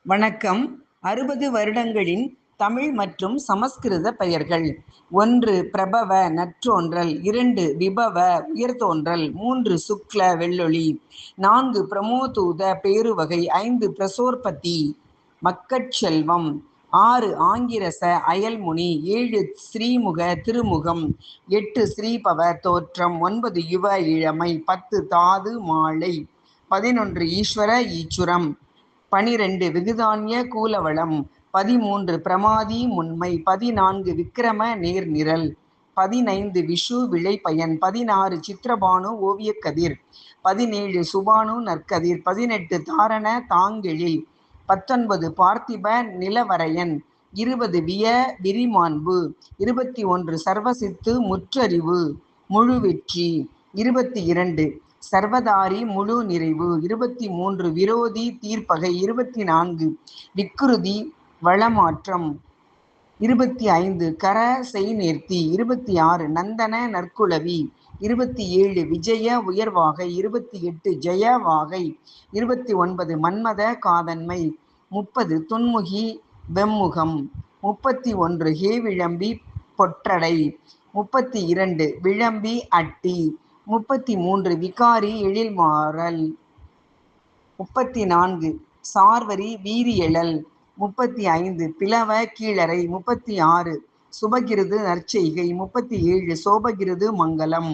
வணக்கம். 60 வருடங்களின் தமிழ் மற்றும் சமஸ்கிருத பெயர்கள். 1 பிரபவ நற்றோன்றல், 2 விபவ உயர்தோன்றல், 3 சுக்ல வெள்ளொளி, 4 பிரமோதூத பேருவகை, 5 பிரசோற்பதி மக்கட்செல்வம், 6 ஆங்கிரச அயல்முனி, 7 ஸ்ரீமுக திருமுகம், 8 ஸ்ரீபவ தோற்றம், 9 யுவ இளமை, 10 தாது மாலை, 11 ஈஸ்வர ஈச்சுரம், 12 விகுதான்ய கூலவளம், 13 பிரமாதி முன்மை, 14 விக்கிரம நேர்நிரல், 15 விஷு விளைபயன், 16 சித்திரபானு ஓவியக்கதிர், 17 சுபானு நற்கதிர், 18 தாரண தாங்கெழில், 19 பார்த்திப நிலவரையன், 20 விய விரிமாண்பு, 21 சர்வசித்து முற்றறிவு முழுவெற்றி, 22 சர்வதாரி முழு நிறைவு, 23 விரோதி தீர்ப்பகை, 24 விக்குருதி வளமாற்றம், 25 கர செய்நேர்த்தி, 26 நந்தன நற்குலவி, 27 விஜய உயர்வாகை, 28 ஜெய வாகை, 29 மன்மத காதன்மை, 30 துன்முகி வெம்முகம், 31 ஹேவிளம்பி பொற்றடை, 32 விளம்பி அட்டி, 33 விகாரி எழில்மாறல், 34 சார்வரி வீரியெழல், 35 பிளவ கீழறை, 36 சுபகிருது நற்செய்கை, 37 சோபகிருது மங்கலம்,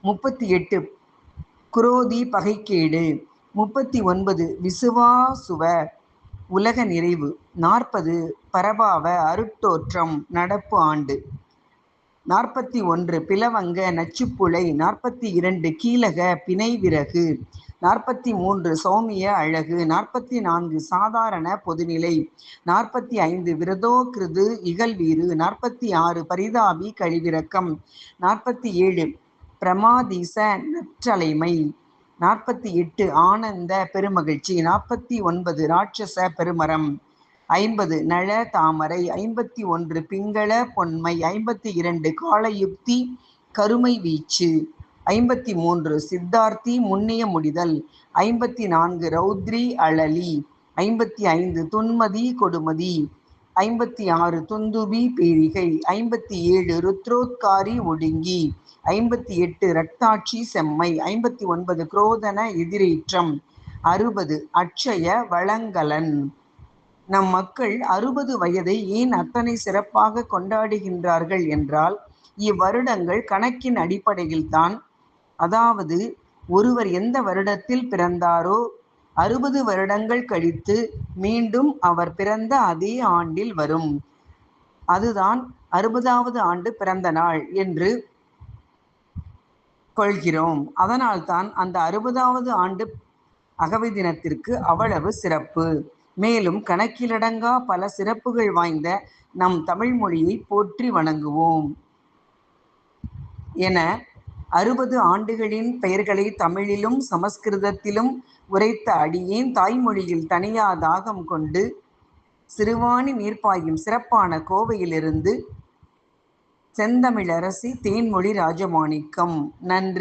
38 குரோதி பகைக்கேடு, 39 விசுவாசுவ உலக நிறைவு, 40 பரபாவ அருட்டோற்றம் நடப்பு ஆண்டு, 41 பிலவங்க நச்சுப்புழை, 42 கீலக பிணைவிறகு, 43 சௌமிய அழகு, 44 சாதாரண பொதுநிலை, 45 விரதோகிருது இகல்வீறு, 46 பரிதாபி கழிவிரக்கம், 47 பிரமாதீச நற்றலைமை, 48 ஆனந்த பெருமகிழ்ச்சி, 49 ராட்சச பெருமரம், 50 நள தாமரை, 51 பிங்கள பொன்மை, 52 காலயுக்தி கருமை வீச்சு, 53 சித்தார்த்தி முன்னிய முடிதல், 54 ரௌத்ரி அழலி, 55 துன்மதி கொடுமதி, 56 துந்துபி பேரிகை, 57 ருத்ரோத்காரி ஒடுங்கி, 58 ரக்தாட்சி செம்மை, 59 குரோதன எதிரேற்றம், 60 அட்சய வளங்கலன். நம் மக்கள் 60 வயதை ஏன் அத்தனை சிறப்பாக கொண்டாடுகின்றார்கள் என்றால், இவ்வருடங்கள் கணக்கின் அடிப்படையில்தான். அதாவது ஒருவர் எந்த வருடத்தில் பிறந்தாரோ 60 வருடங்கள் கழித்து மீண்டும் அவர் பிறந்த அதே ஆண்டில் வரும். அதுதான் 60வது ஆண்டு பிறந்த நாள் என்று கொள்கிறோம். அதனால்தான் அந்த 60வது ஆண்டு அகவை தினத்திற்கு அவ்வளவு சிறப்பு. மேலும் கணக்கிலடங்கா பல சிறப்புகள் வாய்ந்த நம் தமிழ் மொழியை போற்றி வணங்குவோம் என 60 ஆண்டுகளின் பெயர்களை தமிழிலும் சமஸ்கிருதத்திலும் உரைத்த அடியேன் தாய்மொழியில் தனியா தாகம் கொண்டு சிறுவாணி நீர்ப்பாயும் சிறப்பான கோவையிலிருந்து செந்தமிழரசி தேன்மொழி ராஜமாணிக்கம். நன்றி.